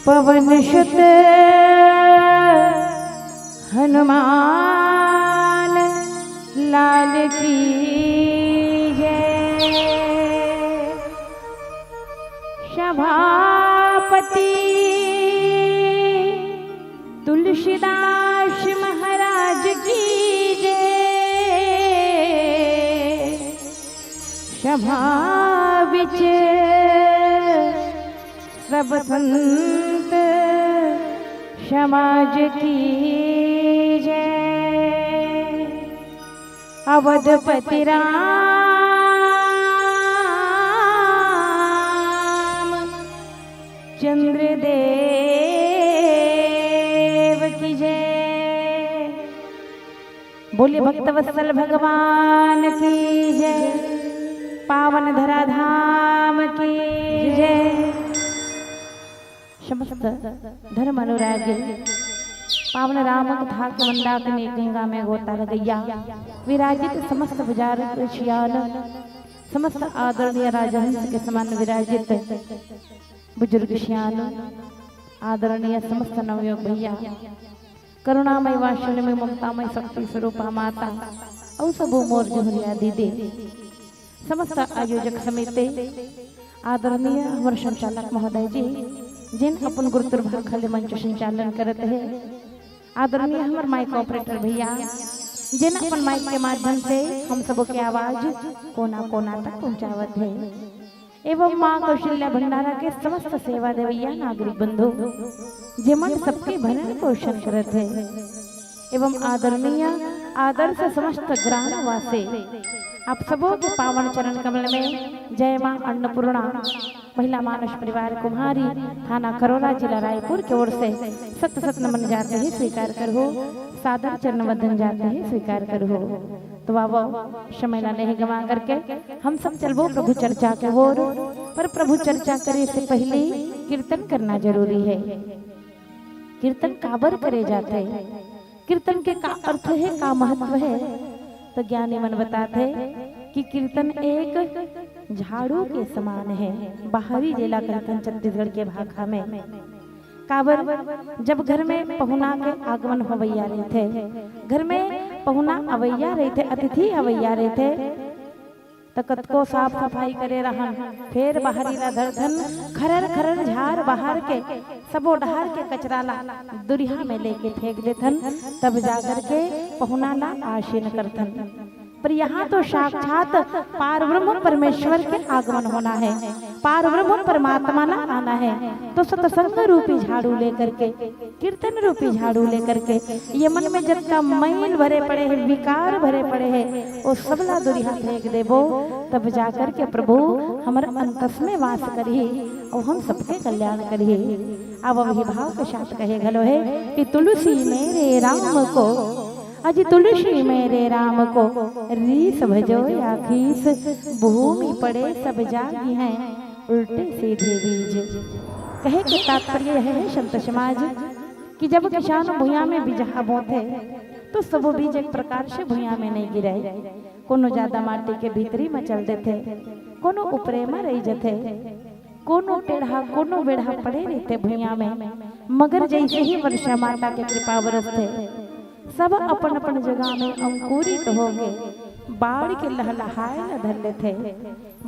पवन सुत हनुमान लाल की जय। सभापति तुलसीदास महाराज की जय। सभा विच सब संत समाज की जय। अवधपति राम चंद्र देव की जय। बोले भक्तवत्सल भगवान की जय। पावन धराधाम की जय। समस्त धर्म अनुरागी पावन राम कथा के मंदाकिनी गंगा में गोता लगैया विराजित समस्त विचार शियाल समस्त आदरणीय राजहंस के समान विराजित बुजुर्ग शियाल आदरणीय समस्त नवयोग भैया करुणामय वात्सल्यमय ममतामय शक्ति स्वरूपा माता और सब मोर जोहरिया दीदी समस्त आयोजक समिति आदरणीय हमारे संचालक महोदय जी जिन अपन गुरुत्वाकर्षण खाली मंच संचालन करते हैं। आदरणीय हमारे माइक ऑपरेटर भैया जिन अपन माइक के माध्यम से हम सब के आवाज कोना कोना तक पहुंचावत है। एवं माँ कौशल्या भंडारा के समस्त सेवा देवैया नागरिक बंधु जिमन सबके भरण पोषण करते हैं। एवं आदरणीय आदर्श समस्त ग्राम वासी आप सबों के पावन चरण कमल में जय मां अन्नपूर्णा महिला मानस परिवार कुम्हारी थाना करोरा जिला रायपुर की ओर से सत सत नमन जाते हैं स्वीकार कर हो। सादर चरण वंदन जाते हैं स्वीकार कर हो। तो बाबा समय ना नहीं गवा करके हम सब चलबो प्रभु चर्चा के ओर। पर प्रभु चर्चा करे से पहले कीर्तन करना जरूरी है। कीर्तन काबर करे जाते हैं, कीर्तन के का अर्थ है, का महत्व है। तो ज्ञानी मन बताते कि कीर्तन एक झाड़ू के समान है। बाहरी जिला कीर्तन छत्तीसगढ़ के भाखा में काबर जब घर में पहुना के आगमन होवैया रहे थे, घर में पहुना अवैया रहे थे, अतिथि अवैया रहे थे तो कतको साफ सफाई करे रहन। फिर बाहरी ला धरधन खरर खरर झाड़ बाहर के सबो डहार के कचरा ला दुरिहा में लेके फेंक देथन। तब जाकर के पहुना ला आशीन करथन। पर यहाँ तो साक्षात पारब्रह्म परमेश्वर के आगमन होना है, पारब्रह्म परमात्मा ना आना है। तो सत्संग रूपी झाड़ू लेकर के कीर्तन रूपी झाड़ू लेकर के ये मन में जब का मैल भरे पड़े हैं, विकार भरे पड़े हैं, वो सबला दुरिहा फेंक देबो। तब जाकर के प्रभु हमारे अंतस में वास करिए और हम सबके कल्याण करिए। अब वही भाव के साथ कहे गलो है कि तुलसी मेरे राम को अज तुलसी मेरे राम को रीस भजो या खीस भूमि पड़े सब जागी हैं उल्टे सीधे बीज। कहे के तात्पर्य है संत समाज कि जब किसान भुइया में बीजा बोते तो सब बीज एक प्रकार से भुइया में नहीं गिरे। कोनो ज्यादा माटी के भीतरी में चल देते, कोनो ऊपरे में रह जाते, कोनो टेढ़ा कोनो बेढ़ा पड़े रहते भुइया में। मगर जैसे ही वर्षा माता के कृपा बरसते सब अपन अपन जगह में अंकुरित हो गए, बाढ़ के लहलहाए न धर लेते।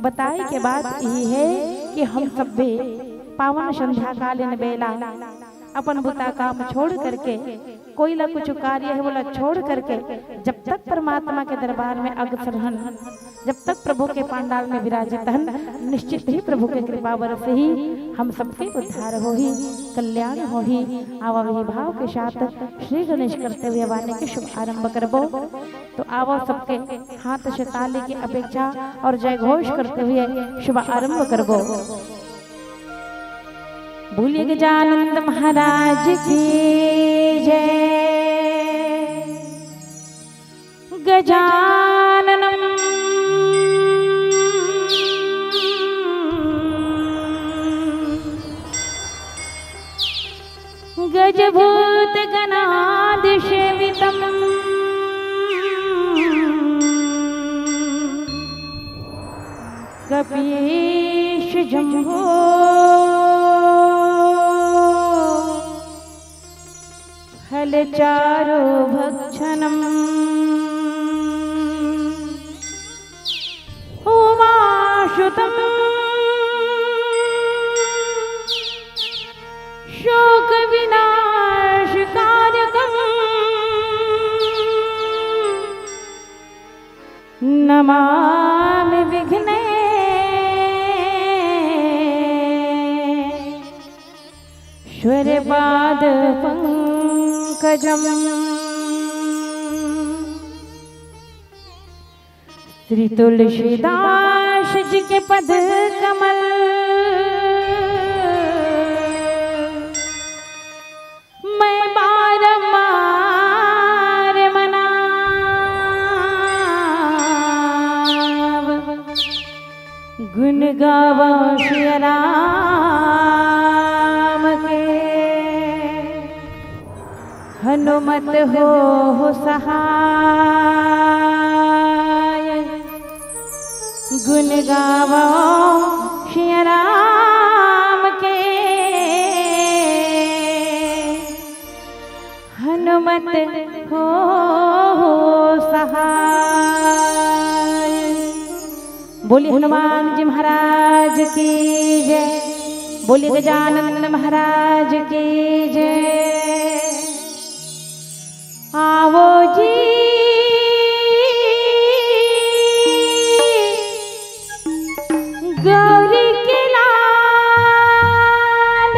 बताए के बात यही है कि हम सब भी पावन संध्या कालीन बेला अपन बुता काम छोड़ करके कोई ला कुछ कार्य है बोला छोड़ करके जब तक परमात्मा के दरबार में अग्रसर हन, जब तक प्रभु के पांडाल में विराजित हन, निश्चित ही प्रभु के कृपा बरस ही हम सबके उद्धार हो ही कल्याण हो ही। आवा वही भाव के साथ श्री गणेश करते हुए वाणी के शुभ आरंभ करबो। तो आवा सबके हाथ से ताली की अपेक्षा और जय घोष करते हुए शुभ आरंभ करबो। बोलिए गजानंद महाराज की जय। गजाननम गजभूत गणाधिसेवितम् कपीश जम्भो चारु भक्षणम् उमाशुतम् शोक विनाशकारकम् नमामि विघ्नेश्वर पाद पंकजम्। श्री तुलसीदास जी के पद कमल मैं बारंबार मनाव गुण गावा श्री राम के। हनुमत हो सहाय गुण गावा श्री राम के। हनुमत हो सहाय। बोलिए हनुमान जी महाराज की जय। बोलिए गजानन महाराज की जय। आवो जी गौरी के लाल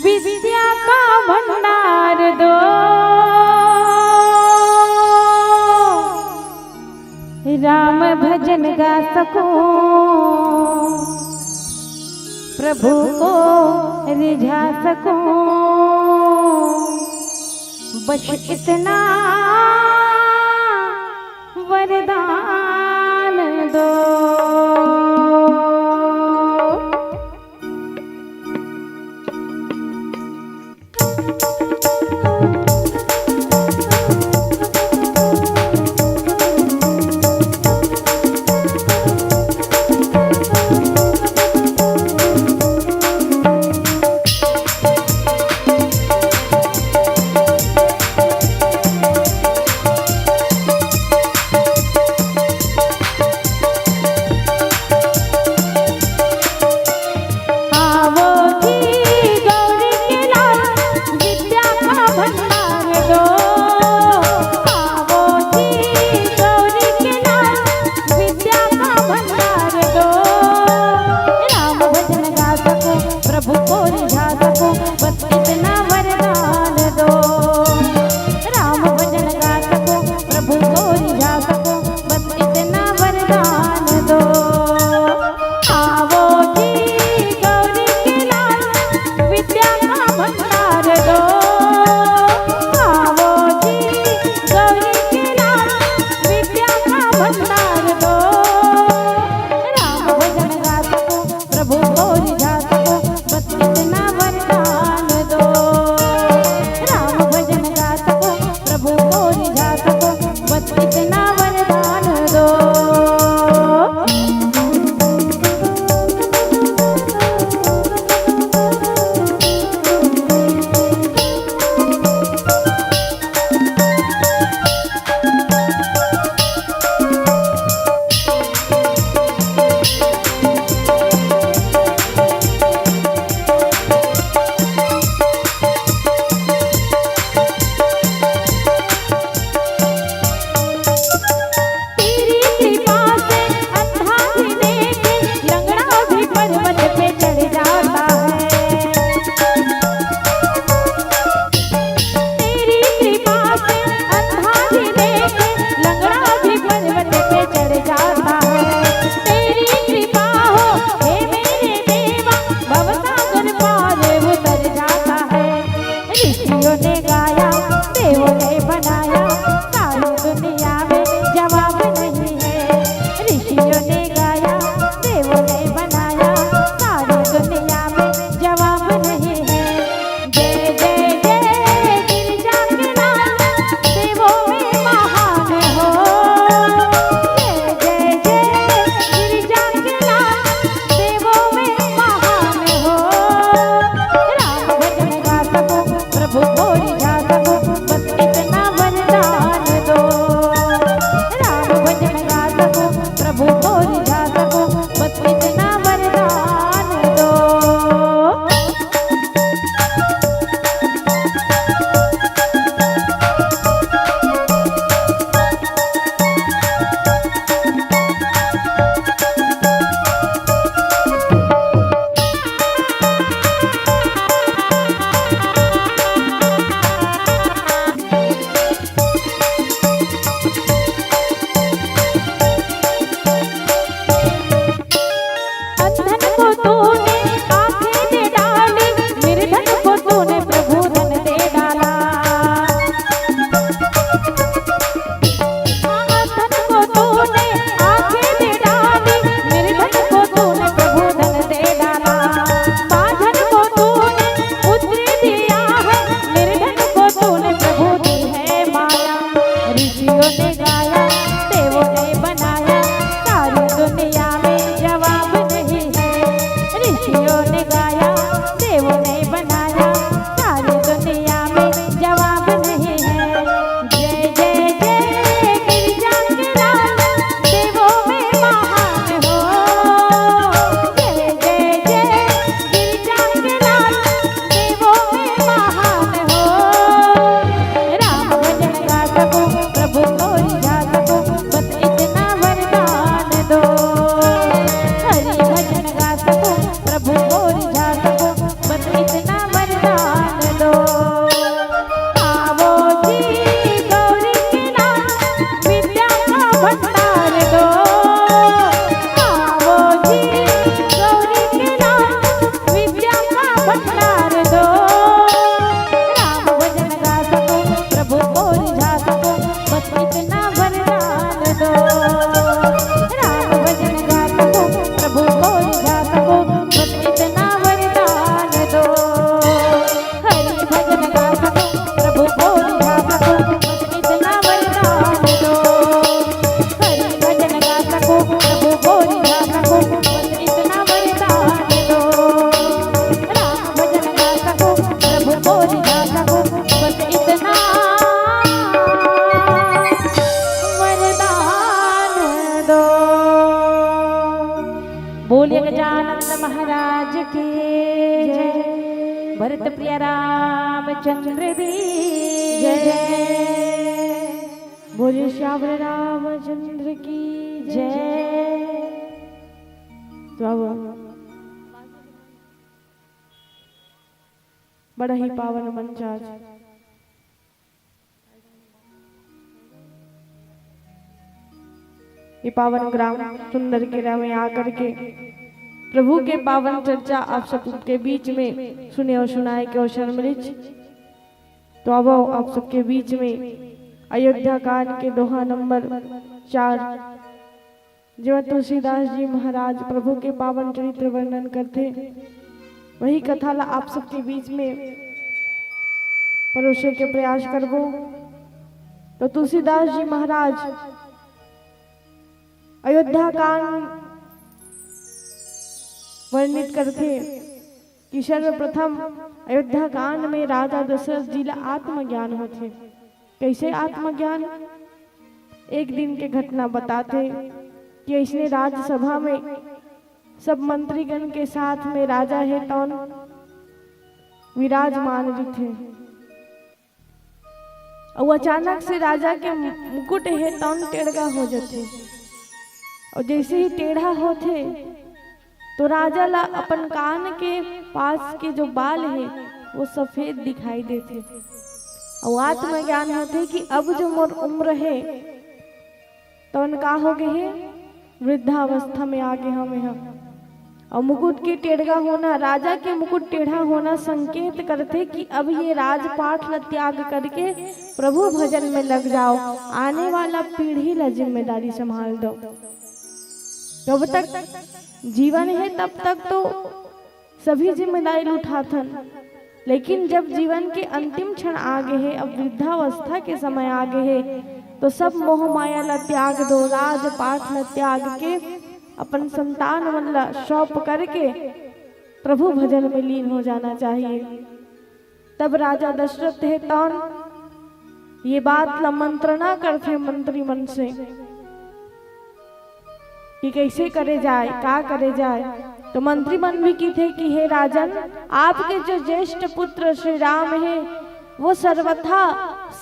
विद्या का भंडार दो। राम भजन गा सकूं प्रभु को रिझा सकूं बस इतना वरदान दो। महाराज की जय। भरत प्रिय रामचंद्र दी जय। बोले श्याम रामचंद्र की जय। तो अब बड़ा ही पावन मंच आज ये पावन ग्राम सुंदर किला में आकर के प्रभु के पावन चर्चा आप सबके बीच में सुने और सुनाए के अवसर मिली। तो अब आप सबके बीच में अयोध्या कांड के दोहा नंबर 4 जो तुलसीदास जी महाराज प्रभु के पावन चरित्र वर्णन करते वही कथा ला आप सबके बीच में परोसे के प्रयास करबो। तो तुलसीदास जी महाराज अयोध्या कांड वर्णित करते कि सर्वप्रथम अयोध्या कांड में राजा दशरथ जी ला आत्मज्ञान होते। कैसे आत्मज्ञान? एक दिन के घटना बताते कि इसने राज्यसभा में सब मंत्रीगण के साथ में राजा है तौन विराजमान भी थे और अचानक से राजा के मुकुट है तौन टेढ़ा हो जाते और जैसे ही टेढ़ा होते तो राजा ला अपन कान के पास के जो बाल है वो सफेद दिखाई देते और आत्मज्ञान होते कि अब जो मोर उम्र है तो उनका हो गए है वृद्धावस्था में आगे हमें हम। और मुकुट के टेढ़ा होना, राजा के मुकुट टेढ़ा होना संकेत करते कि अब ये राजपाट ला त्याग करके प्रभु भजन में लग जाओ, आने वाला पीढ़ी ला जिम्मेदारी संभाल दो। जब तक जीवन है तब तक तो सभी जिम्मेदारी उठाथन, लेकिन जब जीवन के अंतिम क्षण आ गए है, अब वृद्धावस्था के समय आ गए है, तो सब मोह माया ला त्याग दो, राजपाट ला त्याग के अपन संतान वाला सौंप करके प्रभु भजन में लीन हो जाना चाहिए। तब राजा दशरथ है तौन ये बात ला मंत्रणा करते मंत्री मन से कि कैसे करे जाए, का करे जाए। तो मंत्री मन भी की थे कि हे राजन, आपके जो ज्येष्ठ पुत्र श्री राम है वो सर्वथा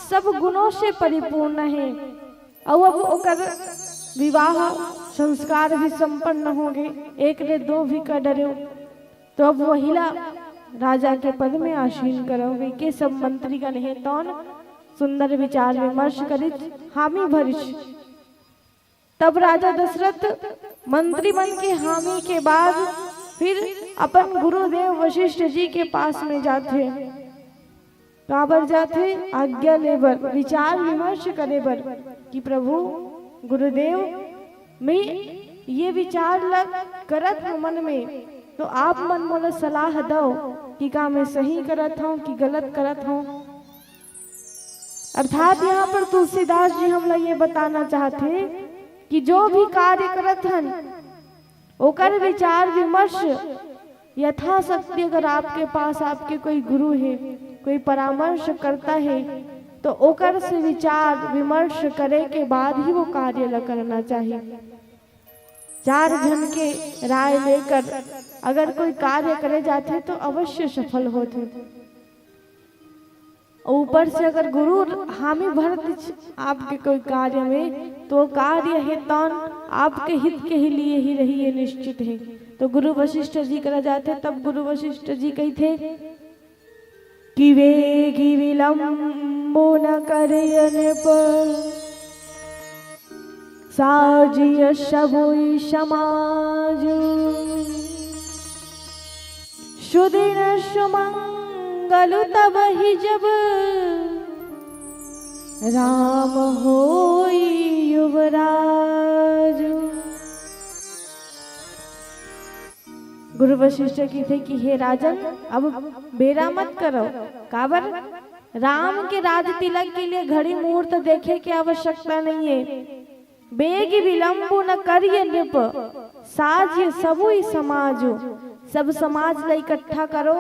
सब गुणों से परिपूर्ण है और अब ओकर विवाह संस्कार भी संपन्न हो गए, एक ने दो भी कर डरे, तो अब वहीला राजा के पद में आसीन करोगे। के सब मंत्रीगण है तौन सुंदर विचार विमर्श करित हामी भरिश। तब राजा दशरथ मंत्री बन के हामी के बाद फिर अपन गुरुदेव वशिष्ठ जी के पास में जाते, काबर जाते आज्ञा लेबर, विचार विमर्श करे बर कि प्रभु गुरुदेव मैं ये विचार लग करत हूँ मन में, तो आप मन मोला सलाह दो कि का मैं सही करत हूँ कि गलत करत हूँ। अर्थात यहाँ पर तुलसीदास जी हम लोग ये बताना चाहते कि जो भी कार्य करत हन ओकर विचार विमर्श यथाशक्ति अगर आपके पास आपके कोई गुरु है, कोई परामर्श करता है, तो ओकर से विचार विमर्श करे के बाद ही वो कार्य ल करना चाहिए। चार जन के राय लेकर अगर कोई कार्य करे जाते तो अवश्य सफल होते। ऊपर से अगर गुरु हामी भरत आपके कोई कार्य में, तो कार्य है तौन आपके हित के ही लिए ही रही है निश्चित है। तो गुरु वशिष्ठ जी करा जाते, तब गुरु वशिष्ठ जी कही थे कि वेगी विलंबो न करयन पर साजिय सबुई समाज सुदिन सुमंगल तब ही जब राम होई युवराज। गुरु वशिष्ठ की थे कि हे राजन, अब बेरा मत करो, काबर राम के राज तिलक के लिए घड़ी मुहूर्त देखे की आवश्यकता नहीं है। बेग विलंबो न करिए नृप साज सबुई समाजो, सब समाज ला इकट्ठा करो,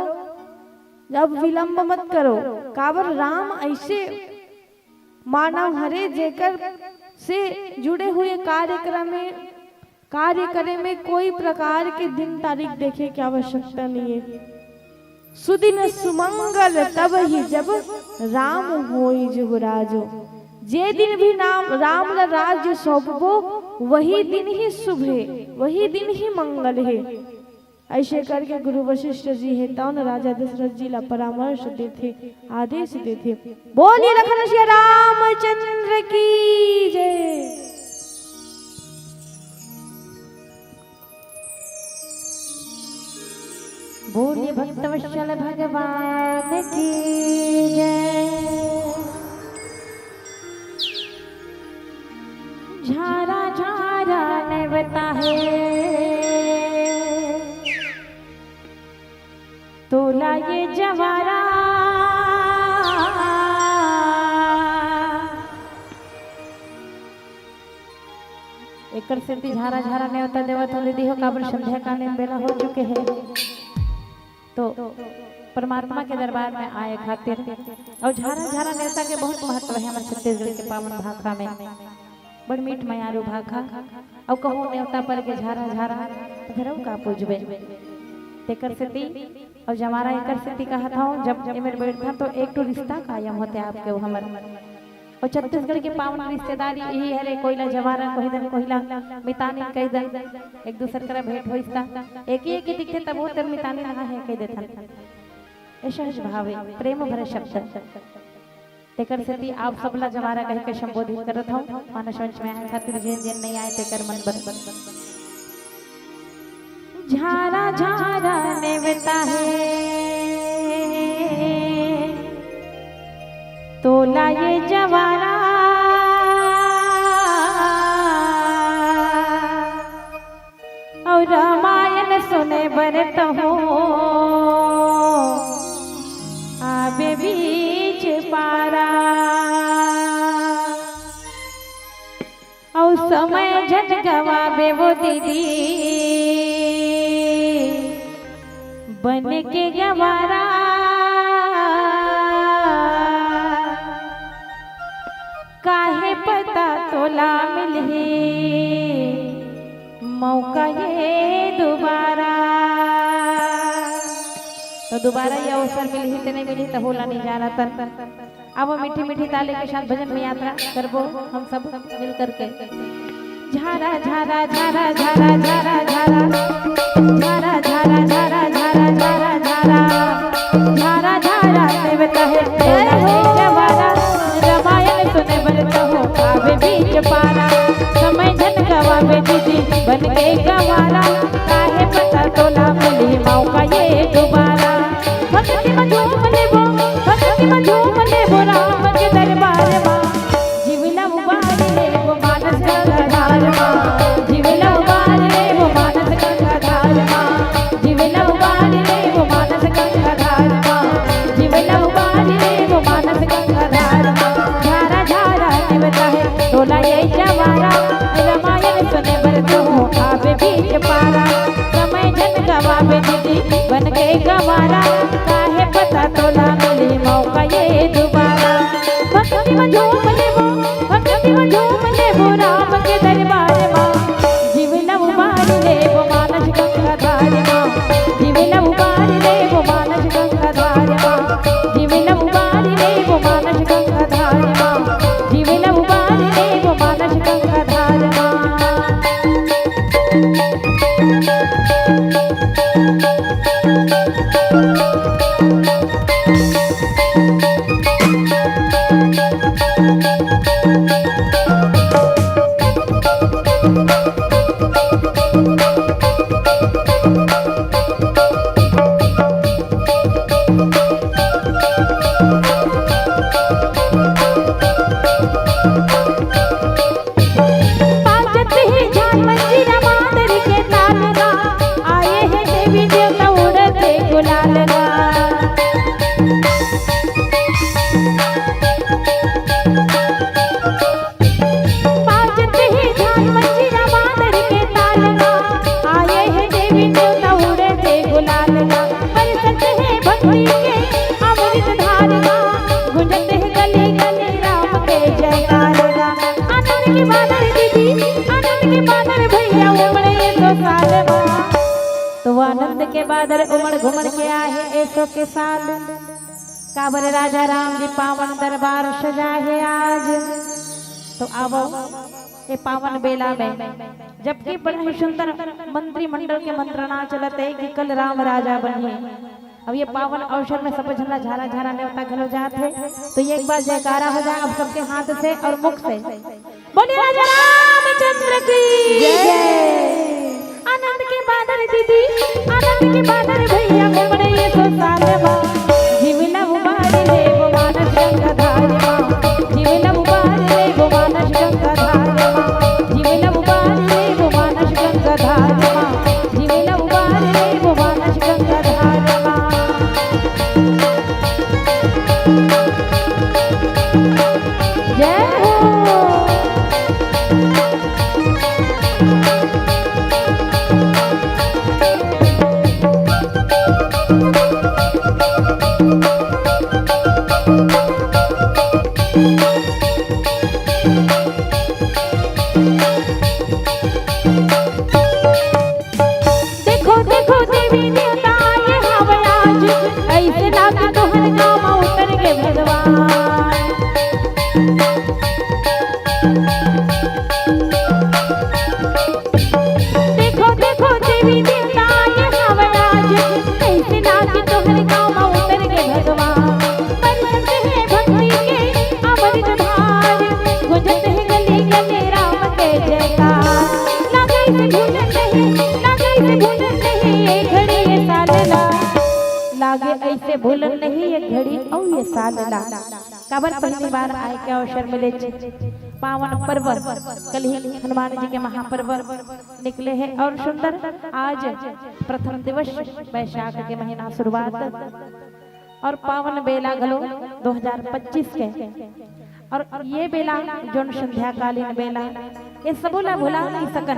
अब विलंब मत करो। काबर राम ऐसे मानव हरे जेकर से जुड़े हुए कार्यक्रम में कार्य करे में कोई प्रकार के दिन तारीख देखे की आवश्यकता नहीं है। सुदिन सुमंगल तब ही जब राम होई जुगराजो। जे दिन भी नाम राम ला राज्य सौंपबो वही दिन ही शुभ है, वही दिन ही मंगल है। ऐसे करके गुरु वशिष्ठ जी है तौन राजा दशरथ जी ला परामर्श देते, आदेश देते। बोलिए लखन श्री रामचंद्र की जय। बोलिए भक्तवत्सल भगवान की जय। झारा झारा नेवता है तोला ये जवारा। एकर से झारा झारा नेवता देवता दीदी हो काबर संध्या कालीन बेला हो चुके हैं, तो परमात्मा के दरबार में आए खातिर और झारा झारा नेवता के बहुत महत्व है हमारे छत्तीसगढ़ के पावन भाखा में। बड़ मीठ मयारू भाखा और कहूँ नेवता पर के झारा झारा घरों का पूजबे तेकर सेती और जमारा एकर सेती कहा था जब एमेर बैठ था तो एक तो रिश्ता कायम होते आपके वो हमर और छत्तीसगढ़ के पावन रिश्तेदारी यही है रे। कोइला जवारा कोई दिन कोइला मितानी कई दिन एक दूसरे करा भेंट होइस्ता एक ही दिखे तब वो तर मितानी ना है कह देथन। ऐसा भाव है प्रेम भरे शब्द तेकर सेती आप सबला जवारा कह के संबोधित करत हूं। मानस वंश में आए खातिर जेन नहीं आए तेकर मन बन। झारा झारा नेवता है तोला ये जवारा। और रामायण सुने बरत हो आबे बीच पारा। और समय जन गवाबे वो दीदी बन के गवारा। काहे पता तोला मिले मौका ये दोबारा। तो दोबारा ये अवसर मिली तो नहीं मिली तो होला नहीं जा रहा तन। अब मीठी मीठी ताले के साथ भजन में यात्रा करबो हम सब मिल करके। झारा झारा झारा झारा झारा झारा झारा झारा झारा झारा झारा झारा झारा झारा देवता है जवारा। रामायण सुने बरत हो आवे बीच पारा। समय जन गवावे दीदी बन के गवारा। काहे पता तोला मिली मौका ये दोबारा। भक्ति में झूम लेबो भक्ति में झूम लेबो राम के दरबार मां। जीवला उबार लेबो मानस गंगाधार मां। जीवला उबार लेबो मानस गंगाधार मां। जीवला उबार लेबो मानस गंगाधार मां। जीवला उबार लेबो मानस गंगाधार मां। झारा झारा देवता है तोला ये जवारा। रामायण सुने बरत हो आवे बीच पारा। समय जन गवावे दीदी बन के गवारा। काहे पता तोला मिली मौका ये दोबारा। भक्ति में झूम लेबो भक्ति में झूम लेबो राम के दरबार मां। जीवला उबार लेबो मानस गंगाधार मां। जीवला उबार लेबो मानस गंगाधार मां। जीवला उबार लेबो मानस गंगाधार मां। जीवला उबार लेबो मानस गंगाधार मां। के बादल उमड़ घुमड़ के आए ऐसो के साथ काबर राजा राम जी पावन दरबार सजा है आज। तो आवो ये पावन बेला में जबकि बड़ा ही सुंदर मंत्रिमंडल के मंत्रणा चलते कि कल राम राजा बनिए। अब ये पावन अवसर में सब झंडा झारा झारा न्योता घलो जाते तो ये एक बार जयकारा हो जाए अब सबके हाथ से और मुख से बोलिए राजा रामचंद्र की जय। आनंद के बादल दीदी आनंद के बादल भैया घूमने ये तो साल बा जीवना उबारे ले वो मानस गंगा धार मां जीवना उबारे ले वो मानस गंगा धार मां जीवना उबारे ले वो मानस गंगा धार मां जीवना उबारे ले वो मानस गंगा धार मां। जय हो देखो देखो देवी देवता ये हवराज ऐसे लागे तोहर नाम उतर के भगवान। देखो देखो देवी देवता ये हवराज ऐसे लागे तोहर नाम उतर के भगवान। बरसत है भक्ति के अमृत धार गुंजत है गली गली राम के जयकार। लगे से भूलन नहीं ये घड़ी ये सालला लागे ऐसे भूलन नहीं ये घड़ी और ये सालला। काबर पहली बार आए के अवसर मिले पावन पर्व कल ही हनुमान जी के महापर्व निकले हैं और सुंदर आज प्रथम दिवस वैशाख के महीना शुरुआत और पावन बेला गलो 2025 के और ये बेला जो संध्या कालीन बेला ये सबोला भुला नहीं सकन।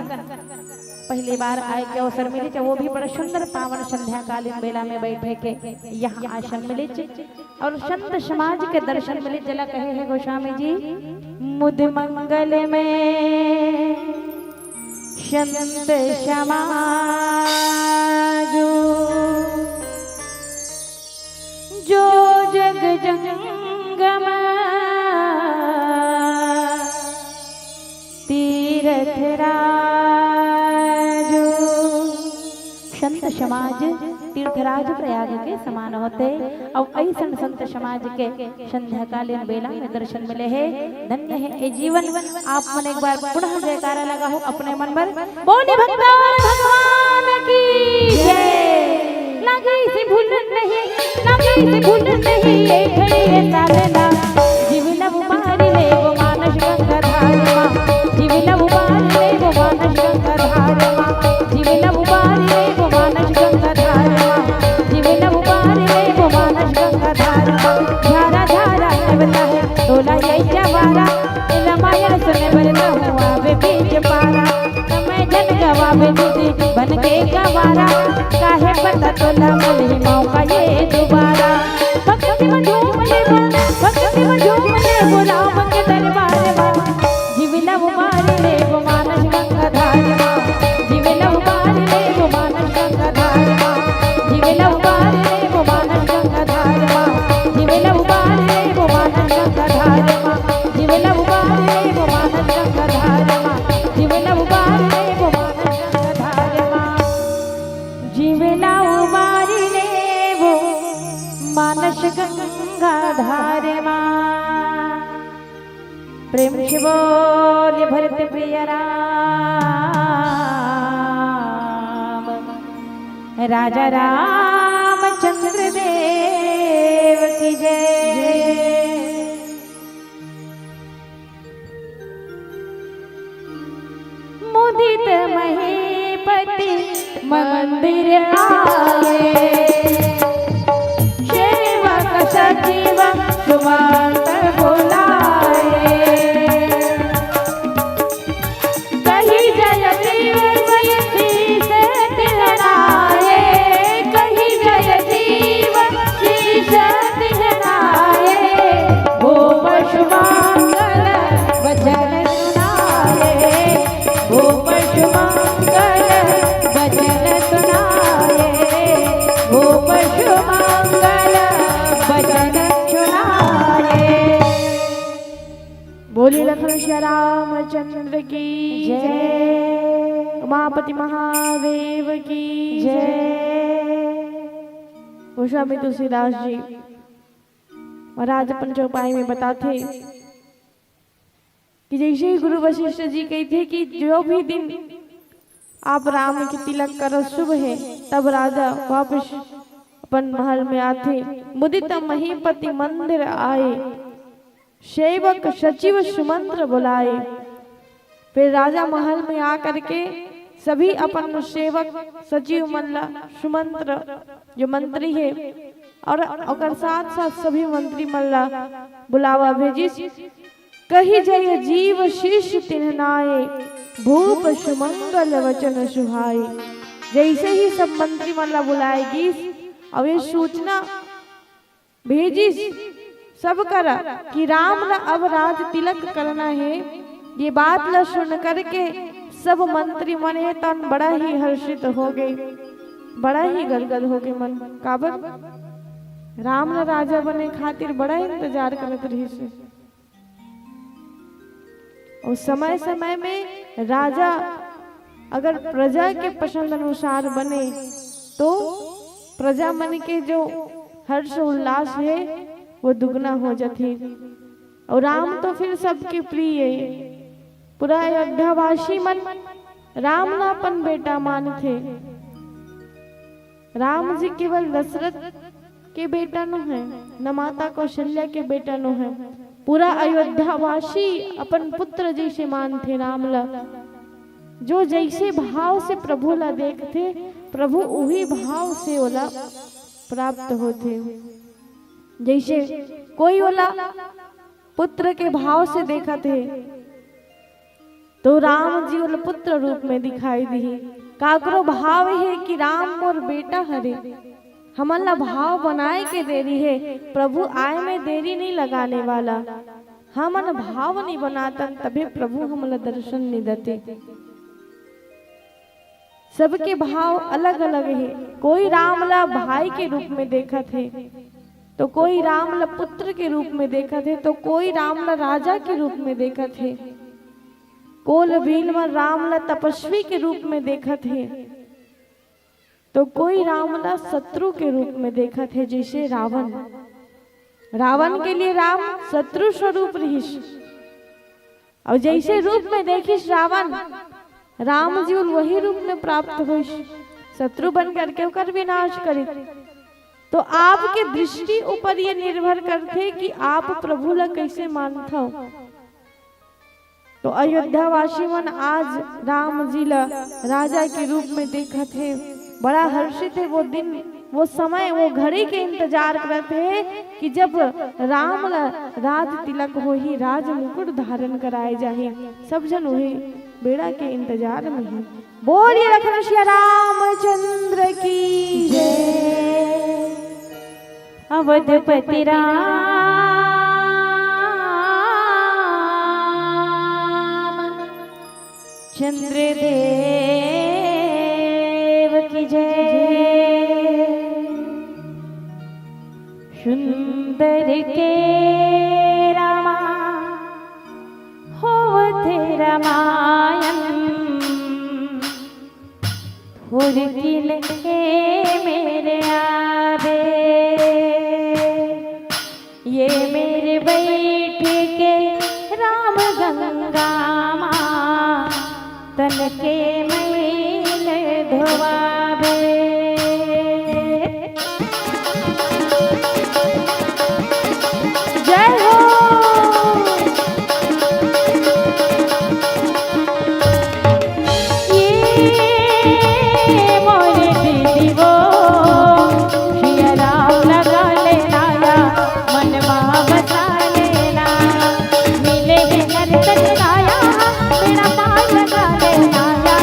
पहली बार आए के अवसर मिले चे वो भी बड़ा सुंदर पावन संध्या कालीन बेला में बैठे के यहाँ आसन मिले चे और संत समाज के दर्शन मिले। जला कहे हैं गोस्वामी जी मुद मंगल में संत समाज जो जग जंगम तीर्थ राजो। संत समाज तीर्थराज प्रयाग के समान होते और ऐसा संत समाज के संध्याकालीन बेला में दर्शन मिले हैं। धन्य है ये जीवन। आप मन एक बार पुनः जयकारा लगा हो अपने मन पर बोले भगवान की जय। लगे से भूलन नहीं लगे से भूलन नहीं ये घड़ी ये सालना जीवना उबारी ले वो मानस गंगा धार मां जीवना उबारी ले वो मानस गंगा धार मां जीवना उबारी ले वो मानस गंगा धार मां जीवना उबारी ले वो मानस गंगा धार मां। धारा धारा निवता है तोला ये जवारा रामायण सुने बरता हुआ वे बीच पारा समय जन गवावे दीदी बन के गवारा काहे पता तोला मली मौका ये दोबारा। भक्ति में झूम ले वो राम के दरबार में जीवना उबारी ले वो मानस गंगा धार मां जीवना उबारी ले वो मानस गंगा धार मां जीवना उबारी ले वो मानस गंगा धार मां जीवना उबारी ले वो मानस गंगा धार मां जीवना उबारी ले वो मानस गंगा धार मां जीवना उबारी ले वो मानस गंगा धार मां जीवना उबारी ले वो मानस गंगा धार मां। प्रेम से बोले भरत प्रिय राम राजा रामचंद्र देव की जय। मुदित महीपति मंदिर आए सेवक सचिव सुमंत बुलाए कही जय देव वैसी से तिलनाए कही शुमंगल बचन सुनाए। बोली लखन श्री रामचंद्र की जय, उमापति महादेव की जय। गोस्वामी तुलसीदास जी महाराज अपन चौपाई में बताते कि जैसे ही गुरु वशिष्ठ जी कहते कि जो भी दिन आप राम के तिलक करो शुभ है, तब राजा वापस अपन महल में आते। मुदित महीपति मंदिर आए, सेवक सचिव सुमंत्र बुलाए। फिर राजा महल में आकर के सभी अपन सेवक सचिव मल्ला सुमंत्र जो मंत्री है और साथ साथ सभी मंत्री मल्ला बुलावा भेजिस। कही जय जीव शिष्य तिन्हनाए, भूप सुमंगल वचन सुहाए। जैसे ही सब मंत्री मल्ला बुलाएगी और ये सूचना भेजिस सब करा कि राम ला अब राज तिलक करना है। ये बात ला सुन करके सब मंत्री मन है तन बड़ा ही हर्षित हो गए, बड़ा ही गदगद हो गए मन। काबर राम ला राजा बने खातिर बड़ा इंतजार करत रही से। और समय समय में राजा अगर प्रजा के पसंद अनुसार बने तो प्रजा मन के जो हर्ष उल्लास है वो दुगना हो जाती। और राम तो फिर सबके प्रिय है। पूरा अयोध्यावासी मन राम ना अपन बेटा मान थे। राम जी केवल दशरथ के बेटा न है, न माता कौशल्या के बेटा न है। पूरा अयोध्यावासी अपन पुत्र जैसे मानते राम ला। जो जैसे भाव से प्रभु ला देखते, प्रभु वही भाव से ओला प्राप्त होते। जैसे कोई ओला पुत्र के भाव से देखा थे तो राम जी ओला पुत्र रूप में दिखाई दी। काकरो भाव है कि राम मोर बेटा हरे, हमला भाव बनाए के देरी है। प्रभु आए में देरी नहीं लगाने वाला। हमन भाव नहीं बनाता तभी प्रभु हमला दर्शन नहीं देते। सबके भाव अलग अलग है। कोई रामला भाई के रूप में देखा थे तो कोई रामला पुत्र के रूप में देखा थे तो कोई रामला राजा के रूप में देखा थे। कोल भील में रामला तपस्वी के रूप में देखा थे तो कोई रामला शत्रु के रूप में देखा थे। जैसे रावण, रावण के लिए राम शत्रु स्वरूप रहीस। और जैसे रूप में देखिस रावण, राम जी वही रूप में प्राप्त होइस, शत्रु बन करके ओकर विनाश करी। तो आपके दृष्टि ऊपर ये निर्भर करते कि आप प्रभु ला कैसे मानते हो। तो अयोध्यावासी मन आज राम जी ला राजा के रूप में देखा थे, बड़ा हर्षित है। वो दिन, वो समय, वो घड़ी के इंतजार करते हैं कि जब राम ला राज तिलक हो ही, राज मुकुट धारण कराए जाए। सब जन वही बेड़ा के इंतजार में है। बोलिए लखन श्री रामचंद्र की जय। अवधपति राम चंद्र देव की जय। सुंदर के रामा होवत रामायण, फुरकिल के मेरे आबे। ये मेरे बैठ के राम गंगा माँ तन के मैल धोवाबे। जय हो। ये मोरे दीदी वो श्री राम लगा लेना या मन बसा लेना। मिले नर तन आया मेरा पास लगा लेना या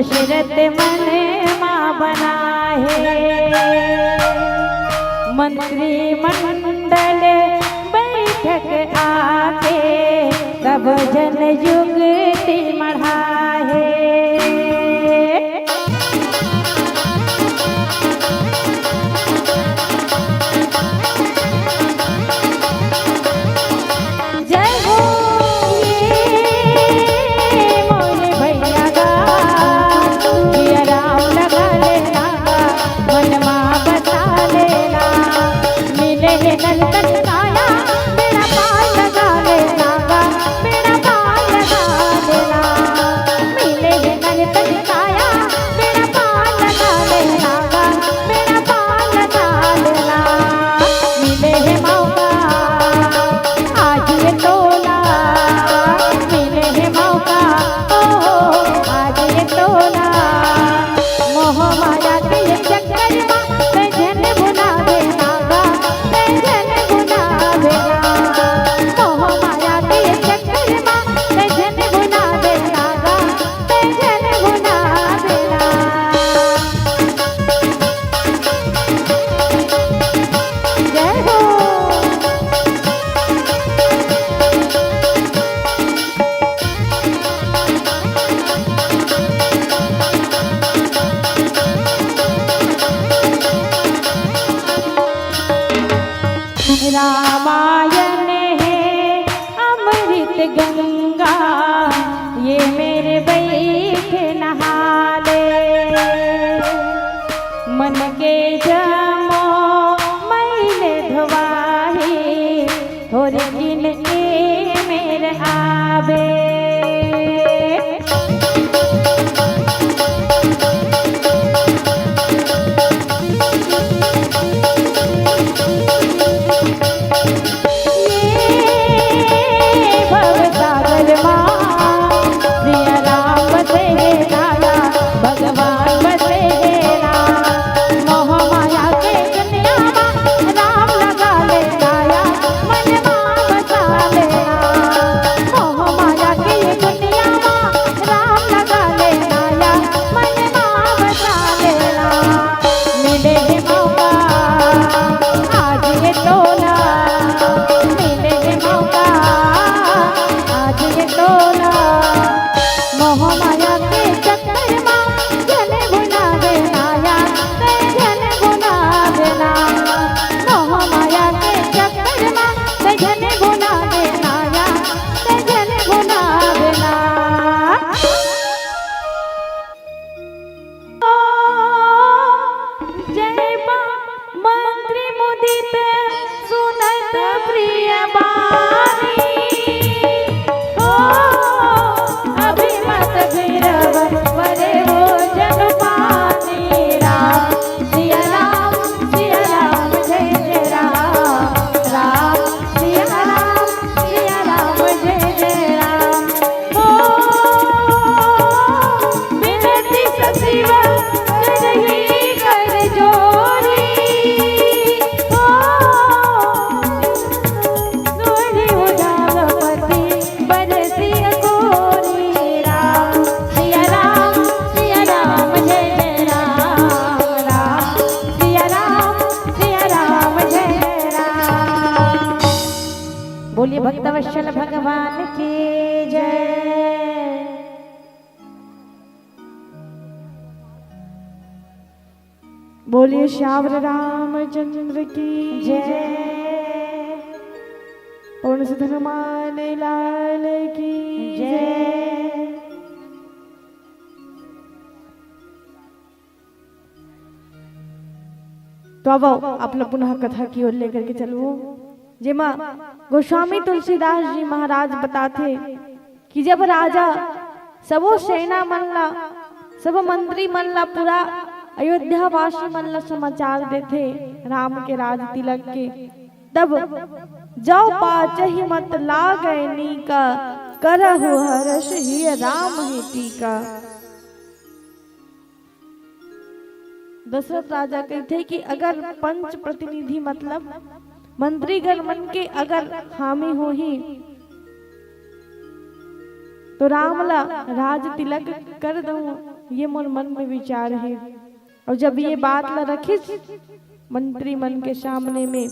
दशरथ मन माँ बनाए, मंत्री मंडल बैठक आके सब जन युक्ति मढ़ाए। रामायण है अमृत गंगा, ये मेरे बैठ नहाले, मन के जमो मैले धोवाही, थोड़े दिन ए मेरे आवे। बोलिए भक्तवत्सल भगवान की जय। बोलिए श्यावर रामचंद्र की जय। पूर्ण सिद्ध हनुमान लाल की जय। तो अब आप लोग पुनः कथा की ओर लेकर के चलो। जेमा गोस्वामी तुलसीदास जी महाराज बताते कि जब राजा सबो सेना मनला सब मंत्री मनला पूरा अयोध्या वासी मनला समाचार देते राम के राज तिलक के, तब जाओ पाचहि मत लागै नीका, करहु हर्ष ही राम ही टीका। दशरथ राजा कहते कि अगर पंच प्रतिनिधि मतलब मंत्रीगण मन के अगर हामी हो ही तो रामला राज तिलक कर दूं, ये मोर मन में विचार है। और जब ये बात ला रखी मंत्री मन के सामने में,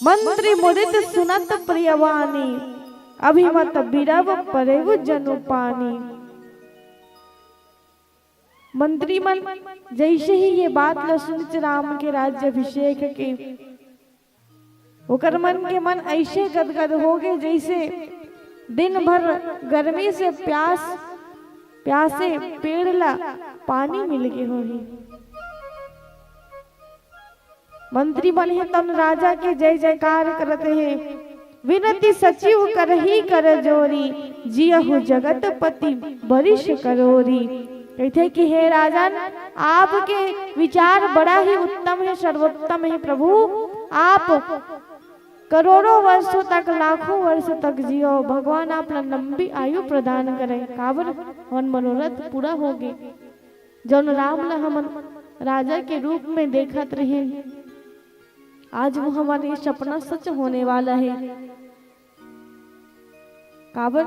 मंत्री मुदित सुनत प्रियवानी, अभिमत बिरव परेव जनु पानी। मंत्री मन जैसे ही ये बात ला सुनित राम के राज्याभिषेक के, ओकर मन के मन ऐसे गदगद हो गए जैसे दिन भर गर्मी से प्यासे पेड़ ला पानी मिल गए हो। मंत्री मन है तन राजा के जय जयकार करते हैं, विनती सचिव करही कर जोरी, जियहु जगतपति बरिश करोरी। कहते कि हे राजन, आपके विचार बड़ा ही उत्तम है, सर्वोत्तम है प्रभु। आप करोड़ों वर्षों तक, लाखों वर्ष तक जियो, भगवान आप लंबी आयु प्रदान करें। काबर हमन मनोरथ पूरा हो गए, जौन राम ला हमन राजा के रूप में देखत रहे, आज वो हमारे सपना सच होने वाला है। काबर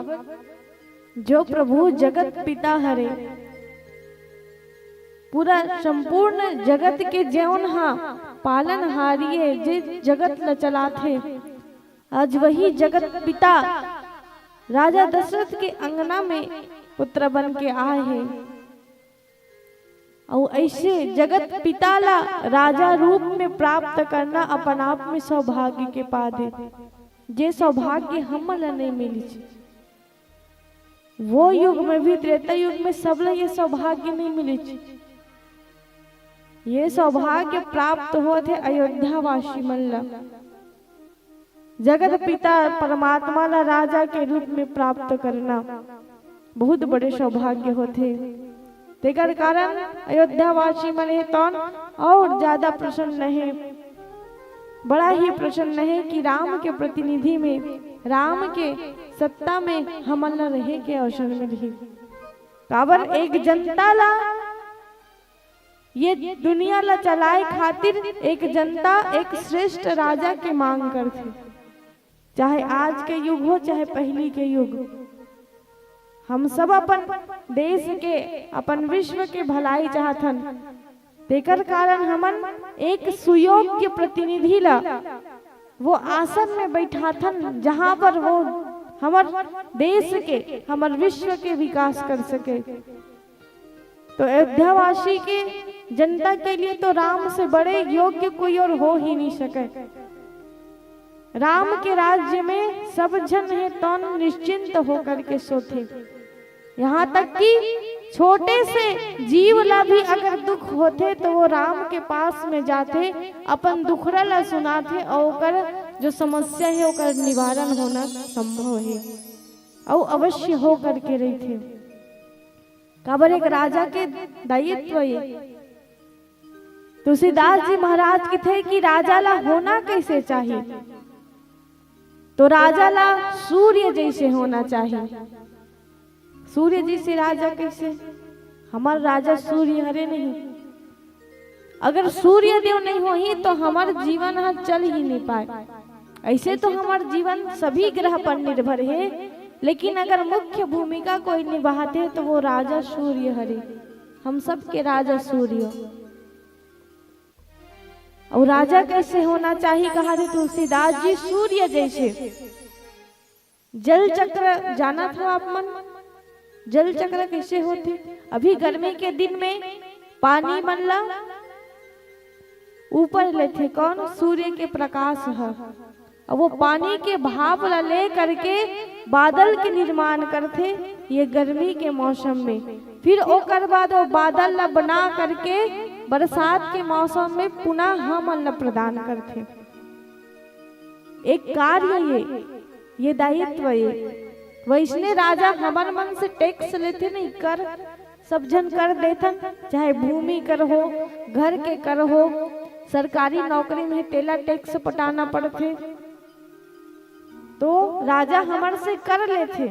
जो प्रभु जगत पिता हरे, पूरा संपूर्ण जगत के जौन हा पालन हारिये जे जगत ल चलाथे, आज वही जगत पिता राजा दशरथ के अंगना में पुत्र बन के आए हैं। और ऐसे जगत पिता ला राजा रूप में प्राप्त करना अपन आप में सौभाग्य के पाद है, जे सौभाग्य हम ला नहीं मिली। वो युग में भी, त्रेता युग में सबला ये सौभाग्य नहीं मिली। ये सौभाग्य प्राप्त होते अयोध्या वासी मन ला, जगत पिता परमात्मा ला राजा के रूप में प्राप्त करना बहुत बड़े सौभाग्य होते। तेकर कारण अयोध्या वासी मन है तो और ज्यादा प्रसन्न है, बड़ा ही प्रसन्न है कि राम के प्रतिनिधि में, राम के सत्ता में हमन ला रहे के अवसर में रही। काबर एक जनता ला, ये दुनिया ला चलाए खातिर एक जनता एक श्रेष्ठ राजा के मांग करती, चाहे आज के युग हो चाहे पहली के युग। हम सब अपन देश के, अपन विश्व के भलाई चाहतन, तेकर कारण हमन एक सुयोग्य प्रतिनिधि ला वो आसन में बैठाथन, जहां पर वो हमर देश के, हमर विश्व के विकास कर सके। तो अयोध्यावासी के जनता के लिए तो राम से बड़े योग्य कोई और हो ही नहीं सके। राम के राज्य में सब जन है तो निश्चिंत होकर के सोते, यहाँ तक कि छोटे से जीव ला भी अगर दुख होते तो वो राम के पास में जाते, अपन दुखड़ा ला सुनाते और ओकर जो समस्या है ओकर निवारण होना संभव है और अवश्य हो करके रहते। काबर एक राजा के दायित्व है। तुलसीदास जी महाराज की थे कि राजा ला होना कैसे चाहिए, तो राजा ला सूर्य जैसे होना चाहिए। सूर्य जैसे राजा कैसे? हमार राजा सूर्य हरे नहीं, अगर सूर्य देव नहीं हो ही तो हमार जीवन हा चल ही नहीं पाए। ऐसे तो हमार जीवन सभी ग्रह पर निर्भर है, लेकिन अगर मुख्य भूमिका कोई निभाते हैं तो वो राजा सूर्य हरे, हम सब के राजा सूर्य। और राजा कैसे होना चाहिए कहा थे तुलसीदास जी? सूर्य जैसे। जल चक्र जाना था आप मन? जल चक्र कैसे होते? अभी गर्मी के दिन में पानी मनला ऊपर लेते कौन? सूर्य के प्रकाश है, और वो पानी के भाप ले करके बादल के निर्माण करते ये गर्मी के मौसम में। फिर ओकर बाद वो बादल ला बना करके बरसात के मौसम में पुनः हम ला प्रदान करते। एक कार्य ये दायित्व है। वैसने राजा हमार मन से टैक्स लेते नहीं, कर सब जन कर देथन, चाहे भूमि कर हो, घर के कर हो, सरकारी नौकरी में तेला टैक्स पटाना पड़ते, तो राजा हमार से कर लेते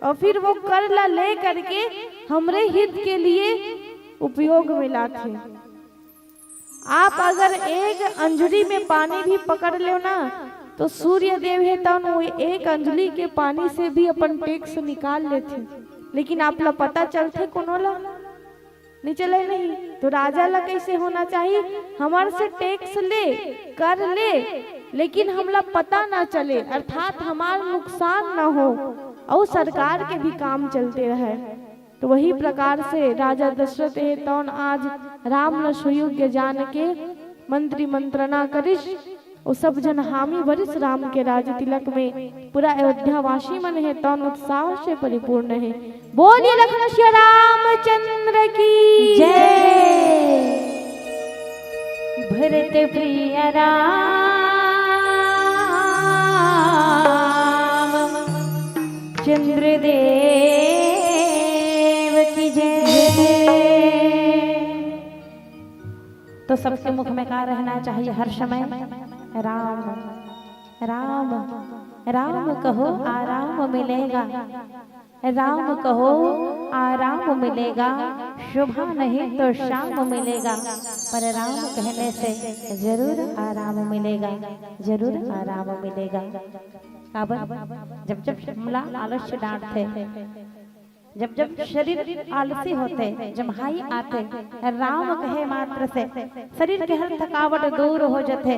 और फिर वो कर ला ले करके हमरे हित के लिए उपयोग में लाते। आप अगर एक अंजुरी में पानी भी पकड़ लो ना तो सूर्य देव है तो वो एक अंजलि के पानी से भी अपन टैक्स निकाल लेते, लेकिन आप ला पता चलते कोनो ला नहीं चले नहीं। तो राजा ला कैसे होना चाहिए, हमारे से टैक्स ले कर ले लेकिन हमला पता ना चले, अर्थात हमारा नुकसान ना हो और सरकार के भी काम चलते रहे। तो वही प्रकार से राजा दशरथ है तो आज राम न सुयोग्य जान के मंत्री मंत्रणा करिश और सब जन हामी वरिष्ठ राम के राज तिलक में पूरा अयोध्या वासी मन है तो उत्साह से परिपूर्ण है। बोलिए लखनऊ श्री रामचंद्र की जय। भरत प्रिय राम चंद्र देव की जय। तो सबके मुख में क्या रहना चाहिए हर समय, राम राम राम कहो आराम मिलेगा, राम कहो आराम मिलेगा, सुबह नहीं तो शाम मिलेगा, पर राम कहने से जरूर आराम मिलेगा, जरूर आराम मिलेगा। जब जब हमला आलस्य डांटते, जब जब शरीर आलसी होते, जब हाई आते, राम कहे मात्र से शरीर के हर थकावट दूर हो जाते।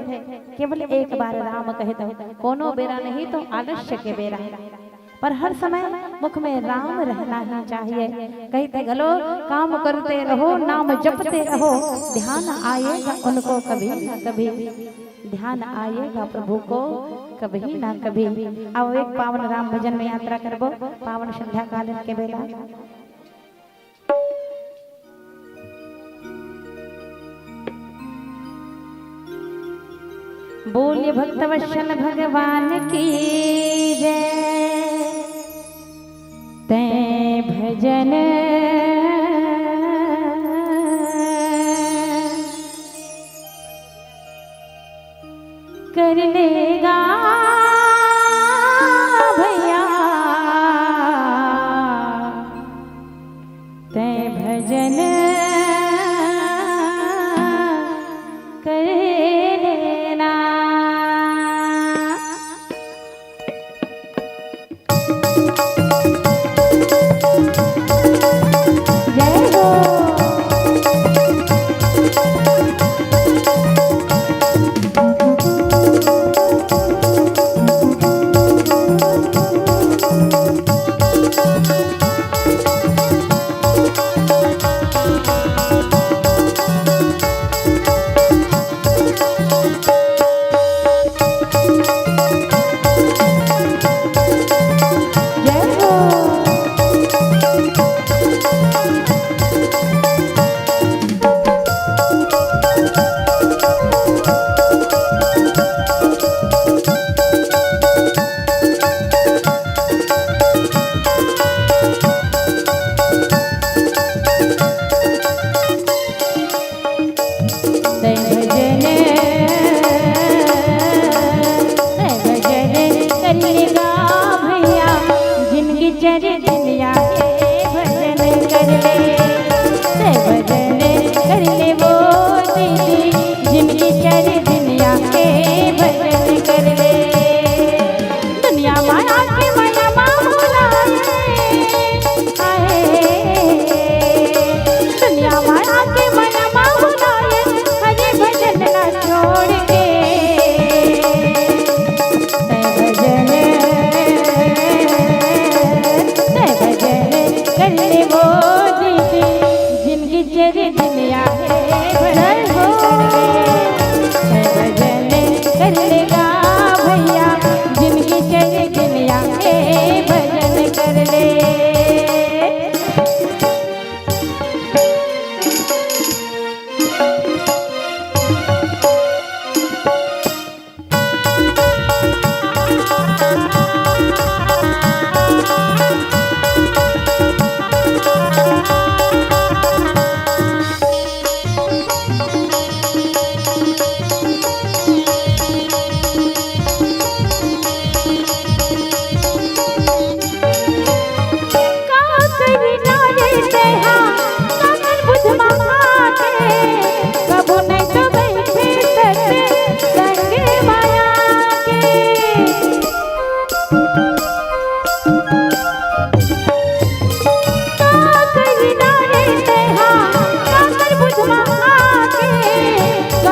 केवल एक बार राम कहे तो कोनो बेरा नहीं तो आलस्य के बेरा, पर हर समय मुख में राम रहना ही चाहिए। कहते गलो काम करते रहो, नाम जपते रहो, ध्यान आएगा उनको कभी न कभी, ध्यान आएगा प्रभु को कभी ना कभी। अब एक पावन राम भजन में यात्रा करबो पावन संध्या कालीन के बेला। बोलिए भक्तवत्सल भगवान की जय। ते भजन कर लेगा भैया, ते भजन कर लेना। जय हो।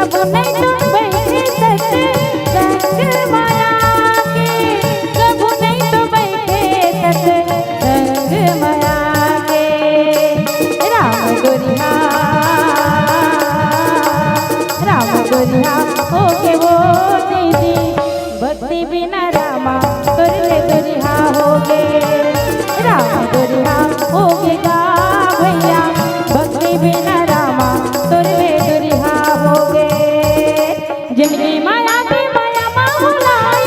कबू नहीं तुम बैठे सत्संग माया के, कबू नहीं तो बैठे सत्संग माया के। राम गोरिया हो के वो दीदी, भक्ति बिना रामा तोरे दुरिया हो गे। राम गोरिया हो के गा भैया, भक्ति बिना रामा तोरे दुरिया हो गे। जिंदगी माया की माया माहुलाए,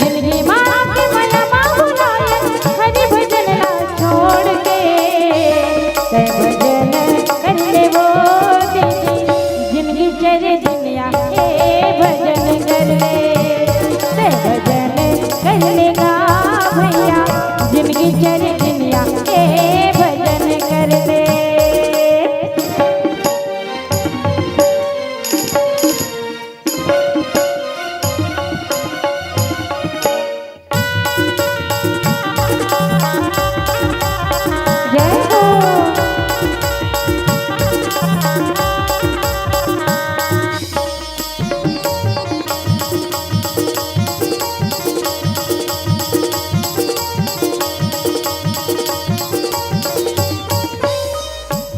जिंदगी माया की माया माहुलाए, हरि भजन ना छोड़ के भजन कर ले वो दीदी, जिंदगी चरे दुनिया ए भजन कर ले, भजन कर लेगा भैया, जिंदगी चरे दुनिया ए भजन कर ले। जय हो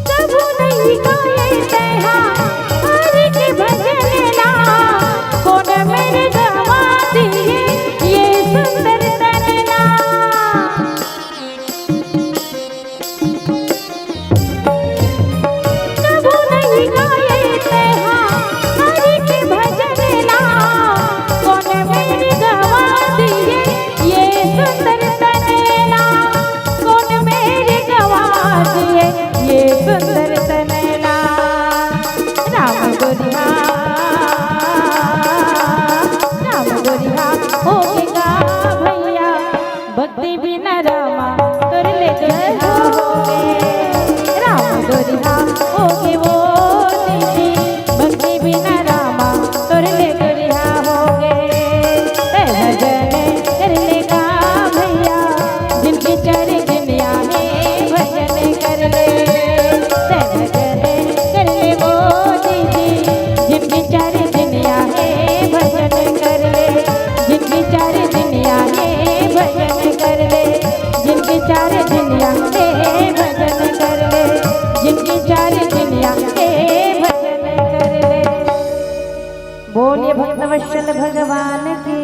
कबू नहीं गाए तैहा हरि के भजन ला, कौन मेरे गवा दिए ये सुंदर तनला। कबू नहीं गाए तैहा हरि के भजन ला, कौन मेरे गवा दिए ये सुंदर तनला, कौन मेरे गवा दिए ये सुंदर तनला। राम गोरिया हो के गा भैया, भक्ति बिना रामा तोरे ले दुरिया हो गे। राम गोरिया हो के वो दीदी, भक्ति बिना रामा तोरे ले दुरिया हो गे। भजन कर लेगा भैया, जिनकी चढ़ दुनिया में भजन कर ले, भजन कर ले वो दीदी, जिनकी चढ़ दुनिया में भजन कर ले, जिनकी चढ़ दुनिया में भजन कर ले, जिनकी चढ़ दुनिया में भजन कर ले, जिनकी चढ़ दुनिया में भजन कर ले। बोलिए भक्तवत्सल भगवान की।